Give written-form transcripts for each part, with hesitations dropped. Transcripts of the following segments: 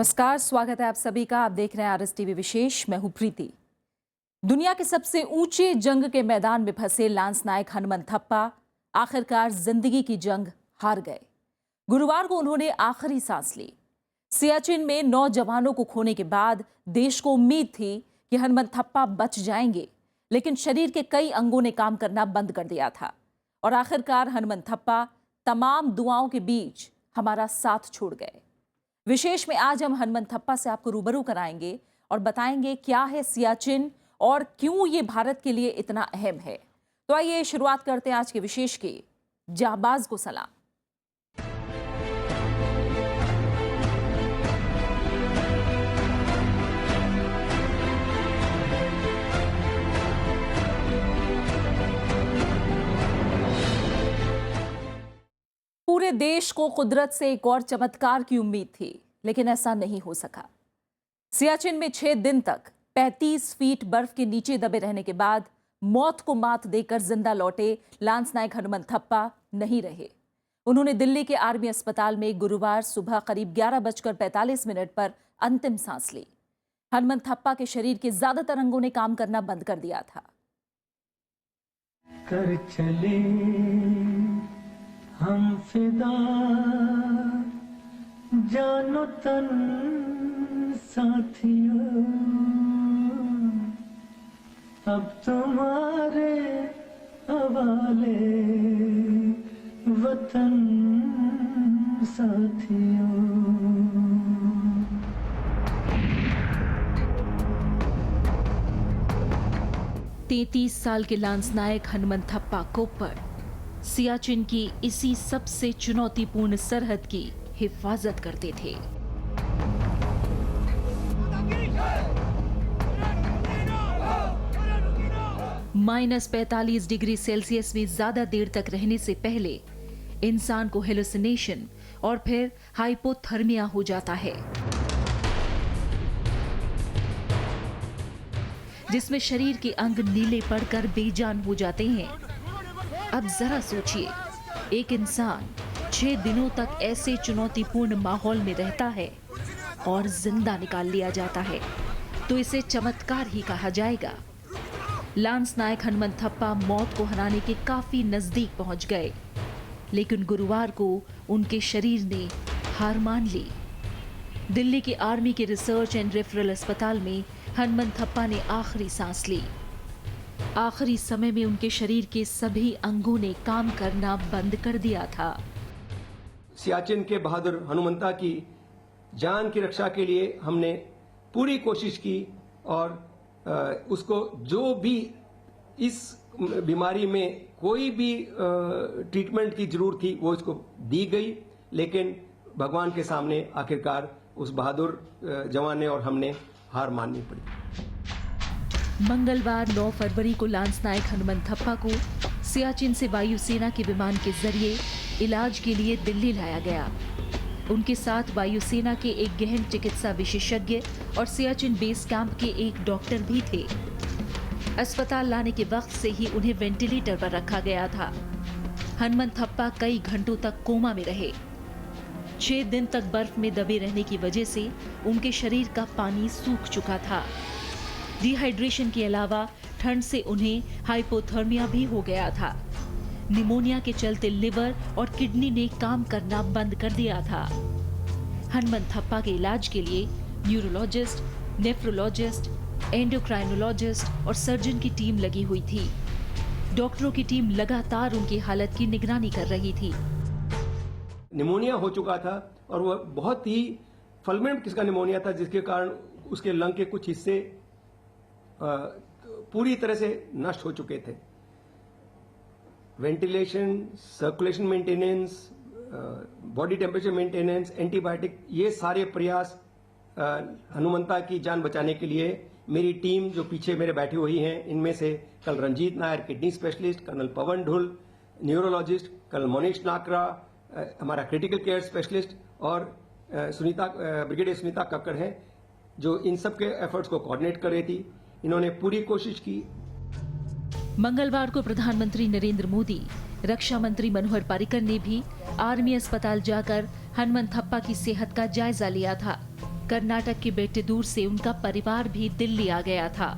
नमस्कार, स्वागत है आप सभी का। आप देख रहे हैं आरएस टीवी विशेष। मैं हूं प्रीति। दुनिया के सबसे ऊंचे जंग के मैदान में फंसे लांस नायक हनुमंत थप्पा आखिरकार जिंदगी की जंग हार गए। गुरुवार को उन्होंने आखिरी सांस ली। सियाचिन में 9 जवानों को खोने के बाद देश को उम्मीद थी कि हनुमंत थप्पा बच जाएंगे, लेकिन शरीर के कई अंगों ने काम करना बंद कर दिया था और आखिरकार हनुमंत थप्पा तमाम दुआओं के बीच हमारा साथ छोड़ गए। विशेष में आज हम हनुमंत थप्पा से आपको रूबरू कराएंगे और बताएंगे क्या है सियाचिन और क्यों ये भारत के लिए इतना अहम है। तो आइए शुरुआत करते हैं आज के विशेष की। जाबाज को सलाम। पूरे देश को कुदरत से एक और चमत्कार की उम्मीद थी, लेकिन ऐसा नहीं हो सका। सियाचिन में 6 दिन तक 35 फीट बर्फ के नीचे दबे रहने के बाद मौत को मात देकर जिंदा लौटे लांस नायक हनुमंत थप्पा नहीं रहे। उन्होंने दिल्ली के आर्मी अस्पताल में गुरुवार सुबह करीब 11:45 पर अंतिम सांस ली। हनुमंत थप्पा के शरीर के ज्यादातर अंगों ने काम करना बंद कर दिया था। कर चले हम फिदा, जानो तन साथियों, अब तुम्हारे हवाले वतन साथियों। 33 साल के लांस नायक हनुमंत थप्पा कोप्पड़ सियाचिन की इसी सबसे चुनौतीपूर्ण सरहद की हिफाजत करते थे। -45 डिग्री सेल्सियस में ज्यादा देर तक रहने से पहले इंसान को हेलुसिनेशन और फिर हाइपोथर्मिया हो जाता है, जिसमें शरीर के अंग नीले पड़कर बेजान हो जाते हैं। अब जरा सोचिए, एक इंसान 6 दिनों तक ऐसे चुनौतीपूर्ण माहौल में रहता है और जिंदा निकाल लिया जाता है, तो इसे चमत्कार ही कहा जाएगा। लांस नायक हनुमंत थप्पा मौत को हराने के काफी नजदीक पहुंच गए, लेकिन गुरुवार को उनके शरीर ने हार मान ली। दिल्ली के आर्मी के रिसर्च एंड रेफरल अस्पताल में हनुमंत थप्पा ने आखिरी सांस ली। आखिरी समय में उनके शरीर के सभी अंगों ने काम करना बंद कर दिया था। सियाचिन के बहादुर हनुमंता की जान की रक्षा के लिए हमने पूरी कोशिश की और उसको जो भी इस बीमारी में कोई भी ट्रीटमेंट की जरूरत थी वो इसको दी गई, लेकिन भगवान के सामने आखिरकार उस बहादुर जवान ने और हमने हार माननी पड़ी। मंगलवार 9 फरवरी को लांस नायक हनुमंत थप्पा को सियाचिन से वायुसेना के विमान के जरिए इलाज के लिए दिल्ली लाया गया। उनके साथ वायुसेना के एक गहन चिकित्सा विशेषज्ञ और सियाचिन बेस कैंप के एक डॉक्टर भी थे। अस्पताल लाने के वक्त से ही उन्हें वेंटिलेटर पर रखा गया था। हनुमंत थप्पा कई घंटों तक कोमा में रहे। 6 दिन तक बर्फ में दबे रहने की वजह से उनके शरीर का पानी सूख चुका था। डिहाइड्रेशन के अलावा ठंड से उन्हें हाइपोथर्मिया भी हो गया था। निमोनिया के चलते लिवर और किडनी ने काम करना बंद कर दिया था। हनुमंत थप्पा के इलाज के लिए न्यूरोलॉजिस्ट, नेफ्रोलॉजिस्ट, एंडोक्राइनोलॉजिस्ट और सर्जन की टीम लगी हुई थी। डॉक्टरों की टीम लगातार उनकी हालत की निगरानी कर रही थी। निमोनिया हो चुका था और वह बहुत ही फलमेंट किस्म का निमोनिया था, जिसके कारण उसके लंग के कुछ हिस्से पूरी तरह से नष्ट हो चुके थे। Ventilation, circulation maintenance, body temperature maintenance, antibiotic, ये सारे प्रयास हनुमंता की जान बचाने के लिए मेरी टीम जो पीछे मेरे बैठी हुई हैं, इनमें से कल Ranjit Nair kidney specialist, colonel Pawan Dhull neurologist, colonel Monish Nakra हमारा क्रिटिकल केयर स्पेशलिस्ट और ब्रिगेडियर सुनीता कक्कड़ है, जो इन सब के एफर्ट्स को कोऑर्डिनेट कर रही थी। इन्होंने पूरी कोशिश की। मंगलवार को प्रधानमंत्री नरेंद्र मोदी, रक्षा मंत्री मनोहर पर्रिकर ने भी आर्मी अस्पताल जाकर हनुमंत थप्पा की सेहत का जायजा लिया था। कर्नाटक के बेटे दूर से उनका परिवार भी दिल्ली आ गया था।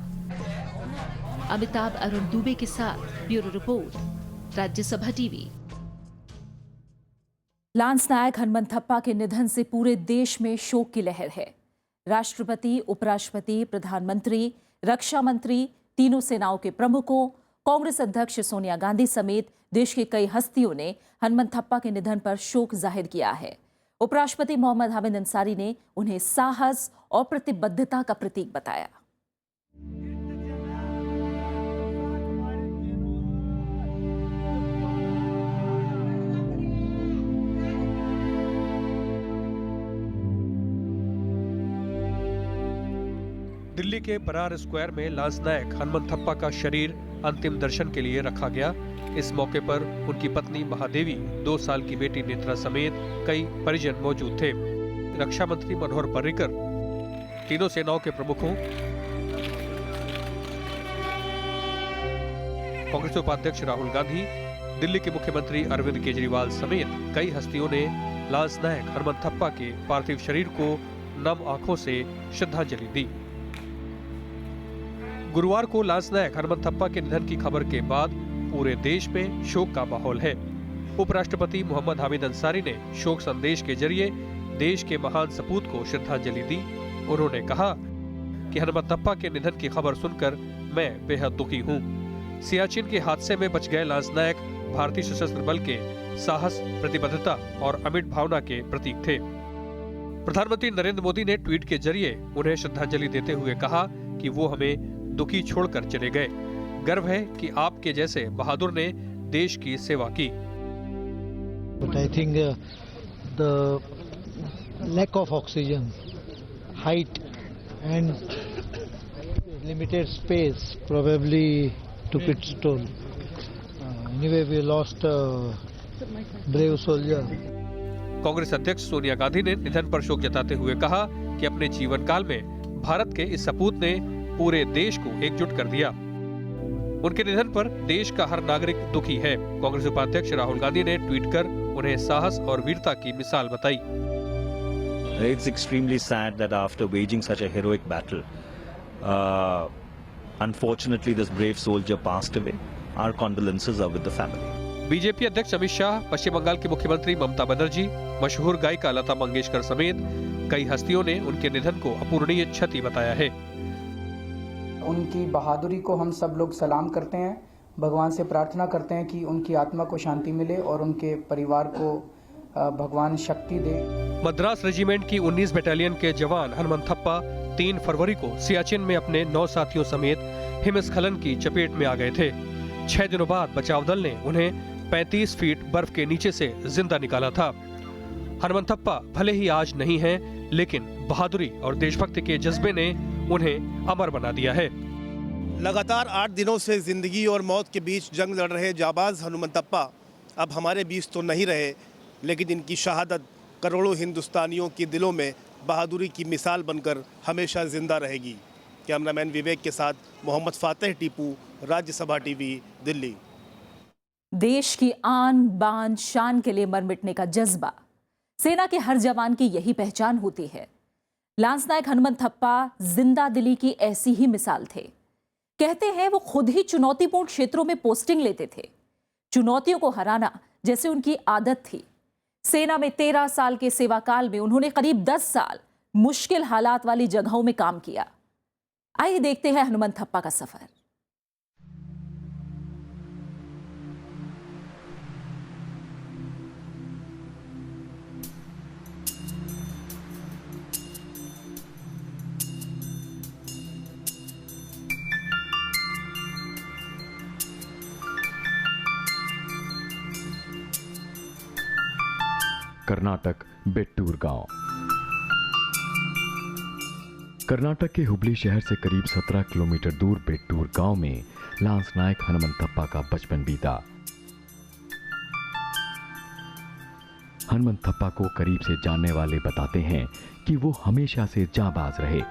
अमिताभ अरुण दुबे के साथ bureau report, Rajya Sabha TV. Lance naik Hanumanthappa के निधन से पूरे देश में शोक की लहर है। राष्ट्रपति, उपराष्ट्रपति, प्रधानमंत्री, रक्षा मंत्री, तीनों सेनाओं के प्रमुखों, कांग्रेस अध्यक्ष सोनिया गांधी समेत देश की कई हस्तियों ने हनुमंथप्पा के निधन पर शोक जाहिर किया है। उपराष्ट्रपति मोहम्मद हामिद अंसारी ने उन्हें साहस और प्रतिबद्धता का प्रतीक बताया। दिल्ली के बरार स्क्वायर में लांस नायक हनुमंथप्पा का शरीर अंतिम दर्शन के लिए रखा गया। इस मौके पर उनकी पत्नी महादेवी, 2 साल की बेटी नेत्रा समेत कई परिजन मौजूद थे। रक्षा मंत्री मनोहर पर्रिकर, तीनों सेनाओं के प्रमुखों, कांग्रेस उपाध्यक्ष राहुल गांधी, दिल्ली के मुख्यमंत्री अरविंद केजरीवाल समेत कई हस्तियों ने लांस नायक हनुमंथप्पा के पार्थिव शरीर को नम आंखों से श्रद्धांजलि दी। गुरुवार को लांस नायक हनुमंथप्पा के निधन की खबर के बाद पूरे देश में शोक का माहौल है। उपराष्ट्रपति मोहम्मद हामिद अंसारी ने शोक संदेश के जरिए देश के महान सपूत को श्रद्धांजलि दी। उन्होंने कहा कि हनुमंथप्पा के निधन की खबर सुनकर मैं बेहद दुखी हूँ। सियाचिन के हादसे में बच गए लांस नायक भारतीय सशस्त्र बल के साहस, प्रतिबद्धता और अमिट भावना के प्रतीक थे। प्रधानमंत्री नरेंद्र मोदी ने ट्वीट के जरिए उन्हें श्रद्धांजलि देते हुए कहा कि वो हमें दुखी छोड़कर चले गए। गर्व है कि आपके जैसे बहादुर ने देश की सेवा की। But I think the lack of oxygen, height and limited space probably took its toll. Anyway, we lost a brave soldier. Congress अध्यक्ष सोनिया गांधी ने निधन पर शोक जताते हुए कहा कि अपने जीवन काल में भारत के इस सपूत ने पूरे देश को एकजुट कर दिया। उनके निधन पर देश का हर नागरिक दुखी है। कांग्रेस उपाध्यक्ष राहुल गांधी ने ट्वीट कर उन्हें साहस और वीरता की मिसाल बताई। It's extremely sad that after waging such a heroic battle, unfortunately this brave soldier passed away. Our condolences are with the family. BJP अध्यक्ष अमित शाह, पश्चिम बंगाल की मुख्यमंत्री ममता बनर्जी, मशहूर गायिका लता मंगेशकर समेत कई हस्तियों ने उनके निधन को अपूरणीय क्षति बताया है। उनकी बहादुरी को हम सब लोग सलाम करते हैं। भगवान से प्रार्थना करते हैं कि उनकी आत्मा को शांति मिले और उनके परिवार को भगवान शक्ति दे। मद्रास रेजिमेंट की 19 बटालियन के जवान हनुमंथप्पा 3 फरवरी को सियाचिन में अपने 9 साथियों समेत हिमस्खलन की चपेट में आ गए थे। 6 दिनों बाद बचाव दल ने उन्हें 35 फीट बर्फ के नीचे से जिंदा निकाला था। हनुमंथप्पा भले ही आज नहीं हैं, लेकिन बहादुरी और देशभक्ति के जज्बे ने उन्हें अमर बना दिया है। लगातार 8 दिनों से जिंदगी और मौत के बीच जंग लड़ रहे जाबाज हनुमंथप्पा अब हमारे बीच तो नहीं रहे, लेकिन इनकी शहादत करोड़ों हिंदुस्तानियों के दिलों में बहादुरी की मिसाल बनकर हमेशा जिंदा रहेगी। कैमरामैन विवेक के साथ मोहम्मद फातेह टीपू, राज्यसभा टीवी, दिल्ली। देश की आन बान शान के लिए मर मिटने का जज्बा, सेना के हर जवान की यही पहचान होती है। लांस नायक हनुमंथप्पा जिंदा दिली की ऐसी ही मिसाल थे। कहते हैं वो खुद ही चुनौतीपूर्ण क्षेत्रों में पोस्टिंग लेते थे। चुनौतियों को हराना जैसे उनकी आदत थी। सेना में 13 साल के सेवा काल में उन्होंने करीब 10 साल मुश्किल हालात वाली जगहों में काम किया। आइए देखते हैं हनुमंथप्पा का सफर। कर्नाटक बेट्टूर गांव। कर्नाटक के हुबली शहर से करीब 17 किलोमीटर दूर बेट्टूर गांव में लांस नायक हनुमंथप्पा का बचपन बीता। हनुमंथप्पा को करीब से जानने वाले बताते हैं कि वो हमेशा से जांबाज रहे।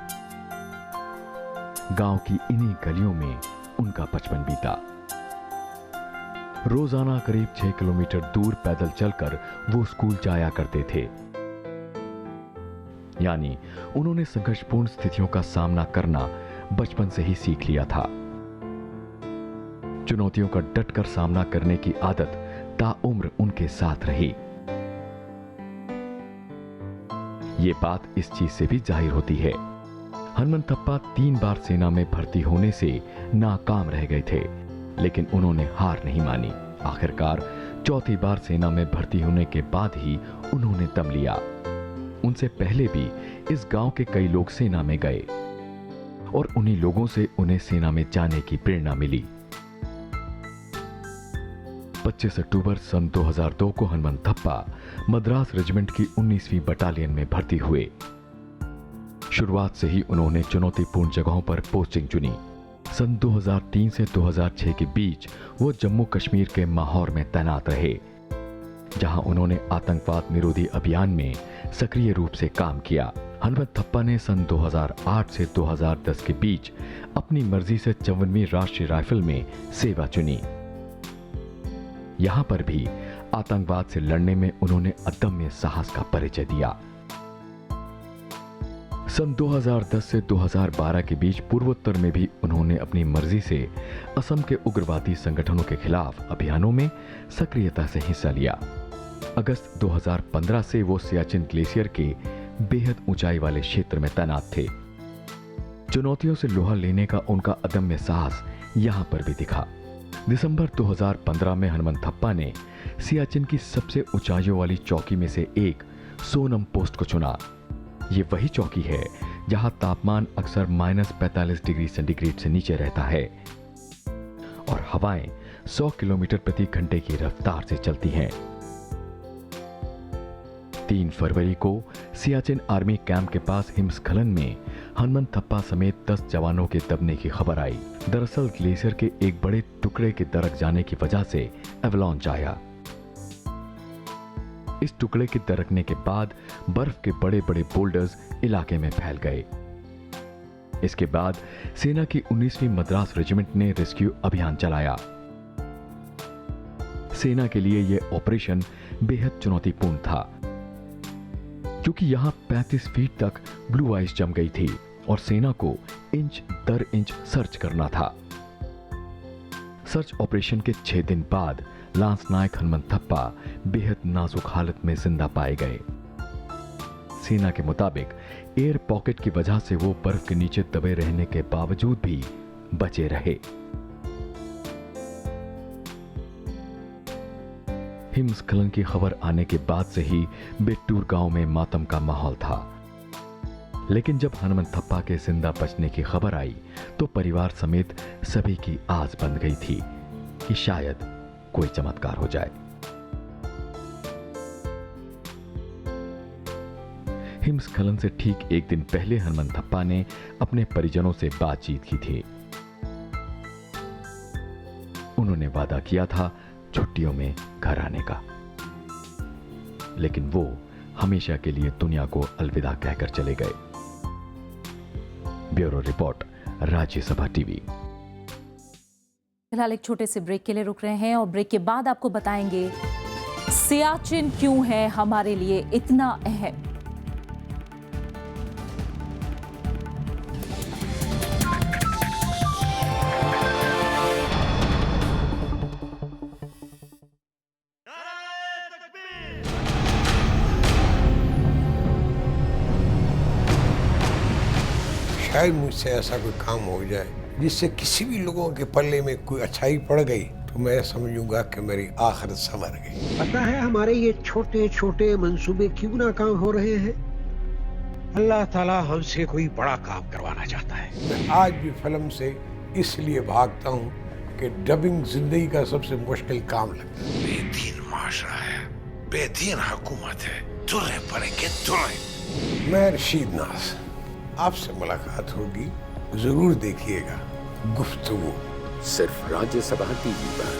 गांव की इन्हीं गलियों में उनका बचपन बीता। रोजाना करीब 6 किलोमीटर दूर पैदल चलकर वो स्कूल जाया करते थे। यानी उन्होंने संघर्षपूर्ण स्थितियों का सामना करना बचपन से ही सीख लिया था। चुनौतियों का डटकर सामना करने की आदत ताउम्र उनके साथ रही। ये बात इस चीज से भी जाहिर होती है, हनुमंतप्पा 3 बार सेना में भर्ती होने से नाकाम रह गए थे, लेकिन उन्होंने हार नहीं मानी। आखिरकार 4थी बार सेना में भर्ती होने के बाद ही उन्होंने दम लिया। उनसे पहले भी इस गांव के कई लोग सेना में गए और उन्हीं लोगों से उन्हें सेना में जाने की प्रेरणा मिली। 25 अक्टूबर सन 2002 को हनुमंतप्पा मद्रास रेजिमेंट की 19वीं बटालियन में भर्ती हुए। शुरुआत से ही उन्होंने चुनौतीपूर्ण जगहों पर पोस्टिंग चुनी। सन 2003 से 2006 के बीच वो जम्मू कश्मीर के माहौर में तैनात रहे, जहां उन्होंने आतंकवाद निरोधी अभियान में सक्रिय रूप से काम किया। हनुमंतप्पा ने सन 2008 से 2010 के बीच अपनी मर्जी से 54वीं राष्ट्रीय राइफल में सेवा चुनी। यहां पर भी आतंकवाद से लड़ने में उन्होंने अदम्य साहस का परिचय दिया। सन 2010 से 2012 के बीच पूर्वोत्तर में भी उन्होंने अपनी मर्जी से असम के उग्रवादी संगठनों के खिलाफ अभियानों में सक्रियता से हिस्सा लिया। अगस्त 2015 से वो सियाचिन ग्लेशियर के बेहद ऊंचाई वाले क्षेत्र में तैनात थे। चुनौतियों से लोहा लेने का उनका अदम्य साहस यहां पर भी दिखा। दिसंबर 2015 में हनुमंतप्पा ने सियाचिन की सबसे ऊंचाइयों वाली चौकी में से एक सोनम पोस्ट को चुना। ये वही चौकी है जहां तापमान अक्सर -45 डिग्री सेंटीग्रेड से नीचे रहता है और हवाएं 100 किलोमीटर प्रति घंटे की रफ्तार से चलती हैं। 3 फरवरी को सियाचिन आर्मी कैंप के पास हिमस्खलन में हनुमंतप्पा समेत 10 जवानों के दबने की खबर आई। दरअसल ग्लेशियर के एक बड़े टुकड़े के दरक जाने की वजह से एवलांच आया। इस टुकड़े के दरकने के बाद बर्फ के बड़े बड़े बोल्डर्स इलाके में फैल गए। इसके बाद सेना की 19वीं मद्रास रेजिमेंट ने रेस्क्यू अभियान चलाया। सेना के लिए यह ऑपरेशन बेहद चुनौतीपूर्ण था, क्योंकि यहां 35 फीट तक ब्लू आइस जम गई थी और सेना को इंच दर इंच सर्च करना था। सर्च ऑपरेशन के 6 दिन बाद लांस नायक हनुमंतप्पा बेहद नाजुक हालत में जिंदा पाए गए। सेना के मुताबिक एयर पॉकेट की वजह से वो बर्फ के नीचे दबे रहने के बावजूद भी बचे रहे। हिमस्खलन की खबर आने के बाद से ही बेट्टूर गांव में मातम का माहौल था, लेकिन जब हनुमंतप्पा के जिंदा बचने की खबर आई तो परिवार समेत सभी की आस बंध गई थी कि शायद कोई चमत्कार हो जाए। हिमस्खलन से ठीक एक दिन पहले हनुमंतप्पा ने अपने परिजनों से बातचीत की थी। उन्होंने वादा किया था छुट्टियों में घर आने का, लेकिन वो हमेशा के लिए दुनिया को अलविदा कहकर चले गए। Bureau report, Rajya Sabha TV. फिलहाल एक छोटे से ब्रेक के लिए रुक रहे हैं और ब्रेक के बाद आपको बताएंगे सियाचिन क्यों है हमारे लिए इतना अहम। शायद मुझसे ऐसा कोई काम हो जाए जिससे किसी भी लोगों के पल्ले में कोई अच्छाई पड़ गई तो मैं समझूंगा कि मेरी आखिरत संवर गई। पता है हमारे ये छोटे छोटे मंसूबे क्यों नाकाम हो रहे हैं? अल्लाह ताला हमसे कोई बड़ा काम करवाना चाहता है। मैं आज भी फिल्म से इसलिए भागता हूँ कि डबिंग जिंदगी का सबसे मुश्किल काम लगता है। बेदीन माशरा है, बेदीन हुकूमत है, तुरे पड़ेंगे तुरे। मैं रशीद नाज, आपसे मुलाकात होगी, जरूर देखिएगा गुफ्तगू, सिर्फ राज्यसभा टीवी पर।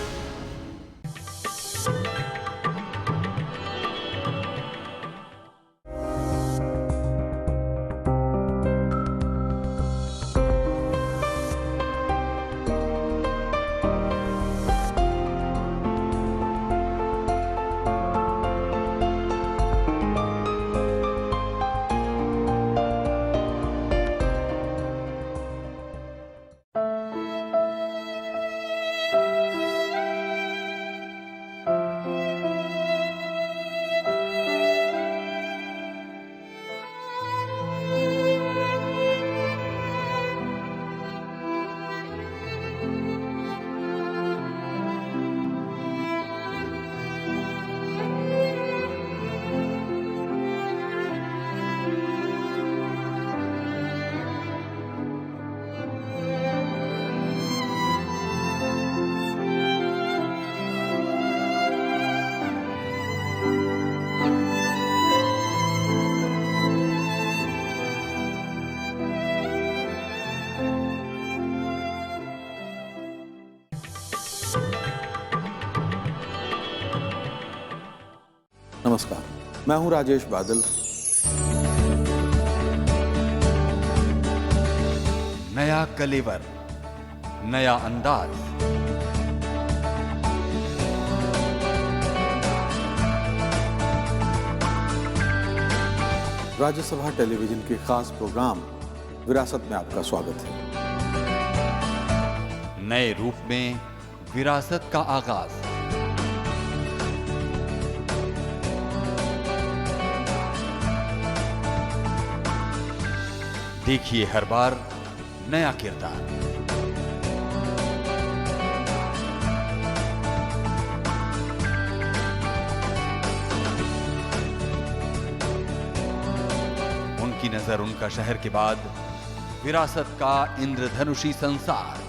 नमस्कार, मैं हूं राजेश बादल। नया कलेवर, नया अंदाज, राज्यसभा टेलीविजन के खास प्रोग्राम विरासत में आपका स्वागत है। नए रूप में विरासत का आगाज। देखिए हर बार नया किरदार। उनकी नजर उनका शहर के बाद विरासत का इंद्रधनुषी संसार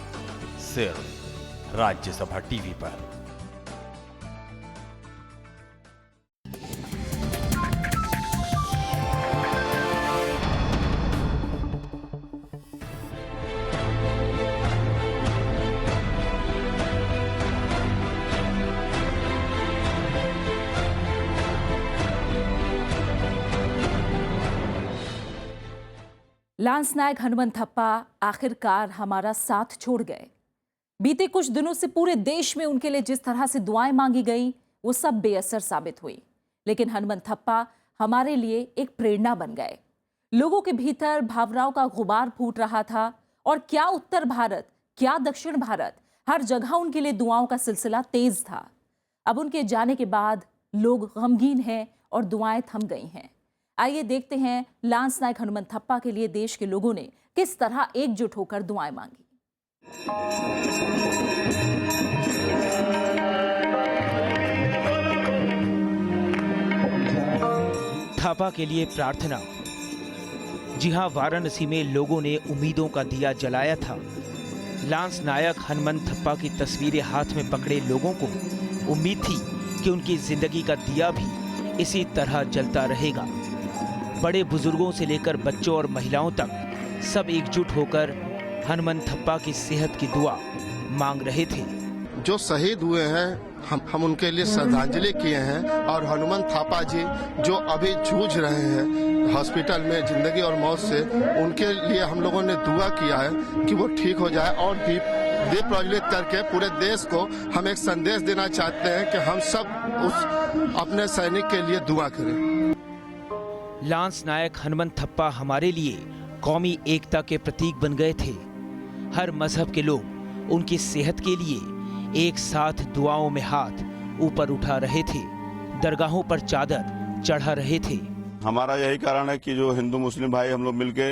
सिर्फ राज्यसभा टीवी पर। लांस नायक हनुमंत थप्पा आखिरकार हमारा साथ छोड़ गए। बीते कुछ दिनों से पूरे देश में उनके लिए जिस तरह से दुआएं मांगी गई वो सब बेअसर साबित हुई, लेकिन हनुमंत थप्पा हमारे लिए एक प्रेरणा बन गए। लोगों के भीतर भावनाओं का गुबार फूट रहा था और क्या उत्तर भारत, क्या दक्षिण भारत, हर जगह उनके लिए दुआओं का सिलसिला तेज था। अब उनके जाने के बाद लोग गमगीन हैं और दुआएं थम गई हैं। आइए देखते हैं लांस नायक हनुमंत थप्पा के लिए देश के लोगों ने किस तरह एकजुट होकर दुआएं मांगी। थप्पा के लिए प्रार्थना। जी हां, वाराणसी में लोगों ने उम्मीदों का दिया जलाया था। लांस नायक हनुमंत थप्पा की तस्वीरें हाथ में पकड़े लोगों को उम्मीद थी कि उनकी जिंदगी का दिया भी इसी तरह जलता रहेगा। बड़े बुजुर्गों से लेकर बच्चों और महिलाओं तक सब एकजुट होकर हनुमंत थप्पा की सेहत की दुआ मांग रहे थे। जो शहीद हुए हैं हम उनके लिए श्रद्धांजलि किए हैं, और हनुमंत थप्पा जी जो अभी जूझ रहे हैं हॉस्पिटल में जिंदगी और मौत से, उनके लिए हम लोगों ने दुआ किया है कि वो ठीक हो जाए। और दीप प्रज्वलित करके पूरे देश को हम एक संदेश देना चाहते हैं कि हम सब उस अपने सैनिक के लिए दुआ करें। लांस नायक हनुमंत थप्पा हमारे लिए कौमी एकता के प्रतीक बन गए थे। हर मजहब के लोग उनकी सेहत के लिए एक साथ दुआओं में हाथ ऊपर उठा रहे थे, दरगाहों पर चादर चढ़ा रहे थे। हमारा यही कारण है कि जो हिंदू मुस्लिम भाई हम लोग मिलके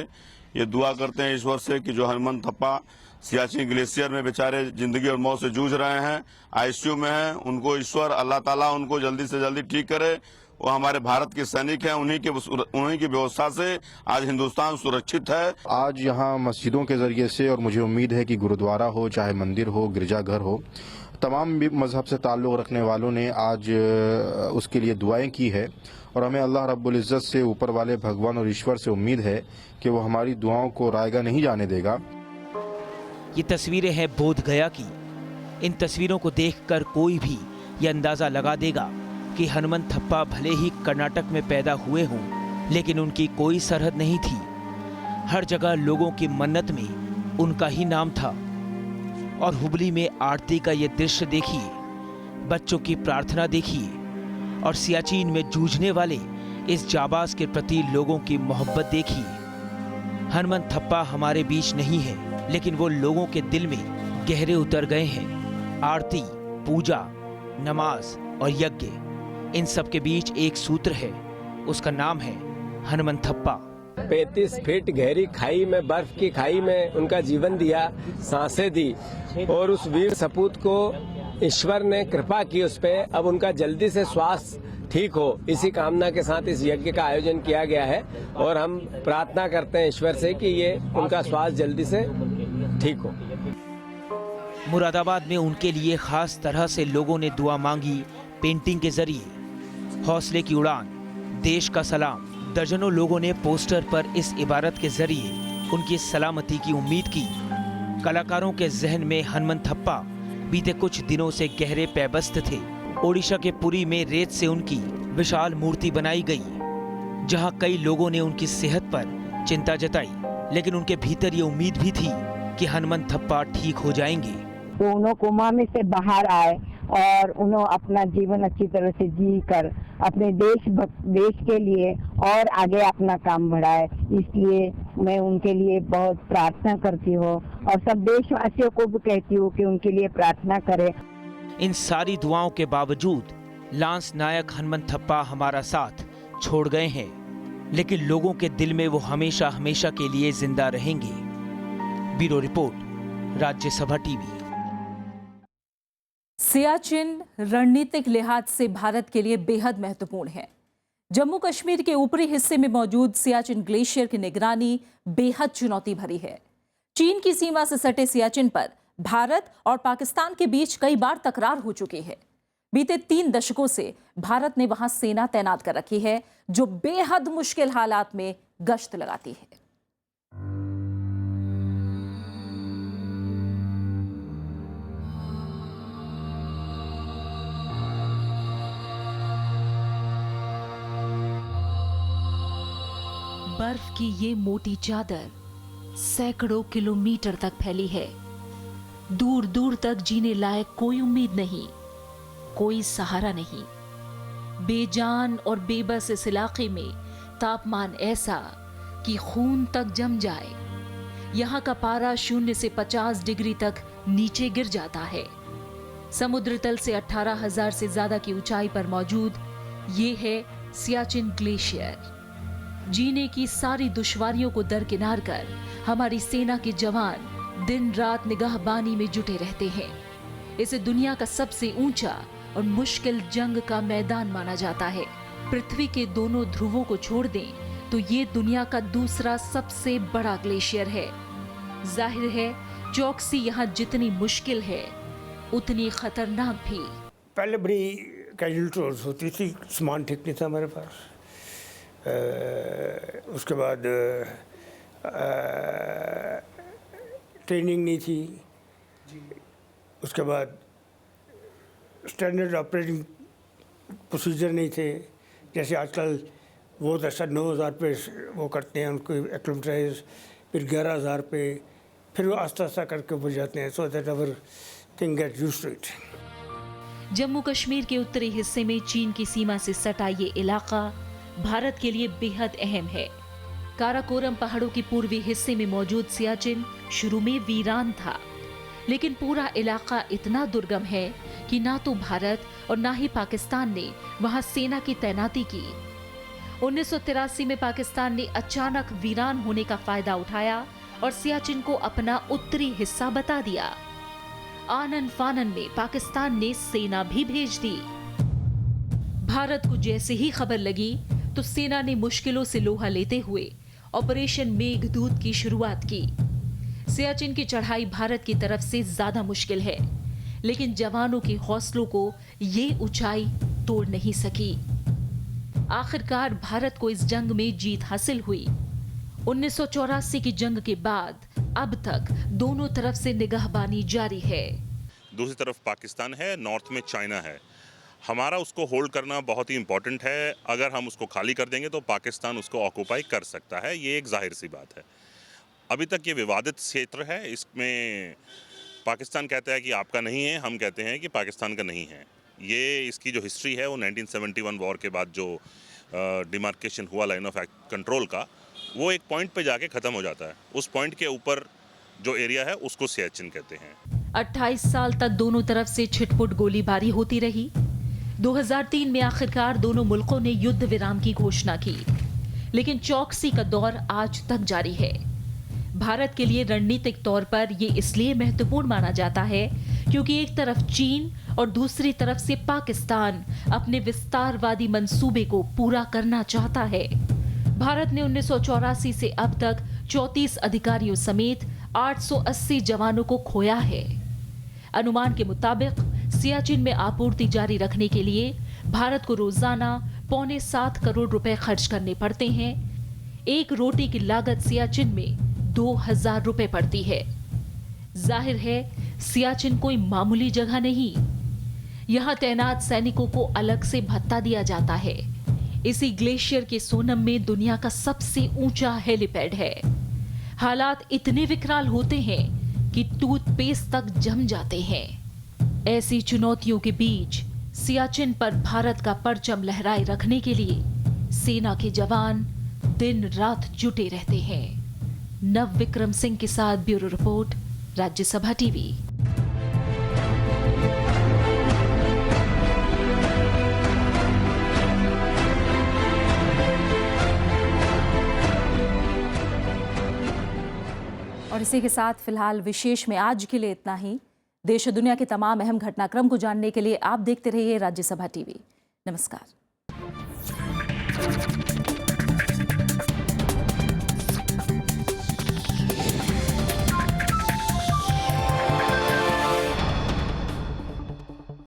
ये दुआ करते हैं ईश्वर से कि जो हनुमंत थप्पा सियाचिन ग्लेशियर में बेचारे जिंदगी और मौत से जूझ रहे हैं, आईसीयू में हैं, उनको ईश्वर अल्लाह ताला उनको जल्दी से जल्दी ठीक करे। वो हमारे भारत के सैनिक हैं, उन्हीं की व्यवस्था से आज हिंदुस्तान सुरक्षित है। आज यहाँ मस्जिदों के जरिए से, और मुझे उम्मीद है कि गुरुद्वारा हो, चाहे मंदिर हो, गिरजाघर हो, तमाम मजहब से ताल्लुक़ रखने वालों ने आज उसके लिए दुआएं की है। और हमें अल्लाह रब्बुल इज़्ज़त से, ऊपर वाले भगवान और ईश्वर से उम्मीद है कि वो हमारी दुआओं को रायगा नहीं जाने देगा। ये तस्वीरें हैं बोध गया की। इन तस्वीरों को देखकर कोई भी ये अंदाज़ा लगा देगा कि हनुमंत थप्पा भले ही कर्नाटक में पैदा हुए हों, लेकिन उनकी कोई सरहद नहीं थी। हर जगह लोगों की मन्नत में उनका ही नाम था। और हुबली में आरती का ये दृश्य देखिए, बच्चों की प्रार्थना देखिए, और सियाचिन में जूझने वाले इस जाबाज के प्रति लोगों की मोहब्बत देखिए। हनुमंत थप्पा हमारे बीच नहीं है, लेकिन वो लोगों के दिल में गहरे उतर गए हैं। आरती, पूजा, नमाज और यज्ञ, इन सब के बीच एक सूत्र है, उसका नाम है हनुमंत थप्पा। 35 फीट गहरी खाई में, बर्फ की खाई में उनका जीवन दिया, सांसें दी, और उस वीर सपूत को ईश्वर ने कृपा की उस पे। अब उनका जल्दी से स्वास्थ्य ठीक हो, इसी कामना के साथ इस यज्ञ का आयोजन किया गया है। और हम प्रार्थना करते हैं ईश्वर से कि ये उनका स्वास्थ्य जल्दी से ठीक हो। मुरादाबाद में उनके लिए खास तरह से लोगों ने दुआ मांगी पेंटिंग के जरिए। हौसले की उड़ान, देश का सलाम। दर्जनों लोगों ने पोस्टर पर इस इबारत के जरिए उनकी सलामती की उम्मीद की। कलाकारों के जहन में हनुमंत थप्पा बीते कुछ दिनों से गहरे पैबस्त थे। ओडिशा के पुरी में रेत से उनकी विशाल मूर्ति बनाई गई, जहां कई लोगों ने उनकी सेहत पर चिंता जताई, लेकिन उनके भीतर ये उम्मीद भी थी कि हनुमंत थप्पा ठीक हो जाएंगे। तो उन्होंने कोमा में से बाहर आए और उन्होंने अपना जीवन अच्छी तरह से जी कर अपने देश के लिए और आगे अपना काम बढ़ाए। इसलिए मैं उनके लिए बहुत प्रार्थना करती हूँ और सब देशवासियों को भी कहती हूँ कि उनके लिए प्रार्थना करें। इन सारी दुआओं के बावजूद लांस नायक हनुमंत थप्पा हमारा साथ छोड़ गए हैं, लेकिन लोगों के दिल में वो हमेशा हमेशा के लिए जिंदा रहेंगे। Bureau report, Rajya Sabha TV. Siachen रणनीतिक लिहाज से भारत के लिए बेहद महत्वपूर्ण है। जम्मू कश्मीर के ऊपरी हिस्से में मौजूद सियाचिन ग्लेशियर की निगरानी बेहद चुनौती भरी है। चीन की सीमा से सटे सियाचिन पर भारत और पाकिस्तान के बीच कई बार तकरार हो चुकी है। बीते 3 दशकों से भारत ने वहां सेना तैनात कर रखी है, जो बेहद मुश्किल हालात में गश्त लगाती है। बर्फ की ये मोटी चादर सैकड़ों किलोमीटर तक फैली है। दूर दूर तक जीने लायक कोई उम्मीद नहीं, कोई सहारा नहीं। बेजान और बेबस इस इलाके में तापमान ऐसा कि खून तक जम जाए। यहाँ का पारा 0 से 50 डिग्री तक नीचे गिर जाता है। समुद्र तल से 18,000 से ज्यादा की ऊंचाई पर मौजूद ये है सियाचिन ग्लेशियर। जीने की सारी दुश्वारियों को दरकिनार कर हमारी सेना के जवान दिन रात निगाहबानी में जुटे रहते हैं। इसे दुनिया का सबसे ऊंचा और मुश्किल जंग का मैदान माना जाता है। पृथ्वी के दोनों ध्रुवों को छोड़ दें तो ये दुनिया का दूसरा सबसे बड़ा ग्लेशियर है। जाहिर है चौकसी यहाँ जितनी मुश्किल है उतनी खतरनाक भी। पहले बड़ी कैजुअल्टीज होती थी, सामान ठीक नहीं था हमारे पास। उसके बाद ट्रेनिंग नहीं थी। उसके बाद स्टैंडर्ड ऑपरेटिंग प्रोसीजर नहीं थे। जैसे आजकल वो 9,000 पे वो करते हैं उनको एक्लोमेटाइज, फिर 11,000 पे, फिर वो आस्ता आस्ता करके बढ़ जाते हैं। So that our thing get used to it. Jammu Kashmir के उत्तरी हिस्से में चीन की सीमा से सटा ये इलाका भारत के लिए बेहद अहम है। काराकोरम पहाड़ों के पूर्वी हिस्से में मौजूद सियाचिन शुरू में वीरान था, लेकिन पूरा इलाका इतना दुर्गम है कि ना तो भारत और ना ही पाकिस्तान ने वहां सेना की तैनाती की। 1983 में पाकिस्तान ने अचानक वीरान होने का फायदा उठाया और सियाचिन को अपना उत्तरी हिस्सा बता दिया। आनन फानन में पाकिस्तान ने सेना भी भेज दी। भारत को जैसे ही खबर लगी तो सेना ने मुश्किलों से लोहा लेते हुए ऑपरेशन मेघदूत की शुरुआत की। सियाचिन की चढ़ाई भारत की तरफ से ज्यादा मुश्किल है, लेकिन जवानों के हौसलों को ये ऊंचाई तोड़ नहीं सकी। आखिरकार भारत को इस जंग में जीत हासिल हुई। 1984 की जंग के बाद अब तक दोनों तरफ से निगाहबानी जारी है। दूसरी तरफ पाकिस्तान है, नॉर्थ में चाइना है। हमारा उसको होल्ड करना बहुत ही इम्पोर्टेंट है। अगर हम उसको खाली कर देंगे तो पाकिस्तान उसको ऑक्यूपाई कर सकता है, ये एक जाहिर सी बात है। अभी तक ये विवादित क्षेत्र है, इसमें पाकिस्तान कहता है कि आपका नहीं है, हम कहते हैं कि पाकिस्तान का नहीं है। ये इसकी जो हिस्ट्री है वो 1971 वॉर के बाद जो डिमार्केशन हुआ लाइन ऑफ कंट्रोल का, वो एक पॉइंट पे जाके ख़त्म हो जाता है। उस पॉइंट के ऊपर जो एरिया है उसको सियाचिन कहते हैं। 28 साल तक दोनों तरफ से छिटपुट गोलीबारी होती रही। 2003 में आखिरकार दोनों मुल्कों ने युद्ध विराम की घोषणा की, लेकिन चौकसी का दौर आज तक जारी है। भारत के लिए रणनीतिक तौर पर यह इसलिए महत्वपूर्ण माना जाता है क्योंकि एक तरफ चीन और दूसरी तरफ से पाकिस्तान अपने विस्तारवादी मंसूबे को पूरा करना चाहता है। भारत ने 1984 से अब तक 34 अधिकारियों समेत 880 जवानों को खोया है। अनुमान के मुताबिक सियाचिन में आपूर्ति जारी रखने के लिए भारत को रोजाना 7.25 करोड़ रुपए खर्च करने पड़ते हैं। एक रोटी की लागत सियाचिन में 2,000 रुपए पड़ती है। जाहिर है सियाचिन कोई मामूली जगह नहीं। यहाँ तैनात सैनिकों को अलग से भत्ता दिया जाता है। इसी ग्लेशियर के सोनम में दुनिया का सबसे ऊंचा हेलीपैड है। हालात इतने विकराल होते हैं कि टूथपेस्ट तक जम जाते हैं। ऐसी चुनौतियों के बीच सियाचिन पर भारत का परचम लहराए रखने के लिए सेना के जवान दिन रात जुटे रहते हैं। नव विक्रम सिंह के साथ ब्यूरो रिपोर्ट, राज्यसभा टीवी। और इसी के साथ फिलहाल विशेष में आज के लिए इतना ही। देश और दुनिया के तमाम अहम घटनाक्रम को जानने के लिए आप देखते रहिए राज्यसभा टीवी। नमस्कार।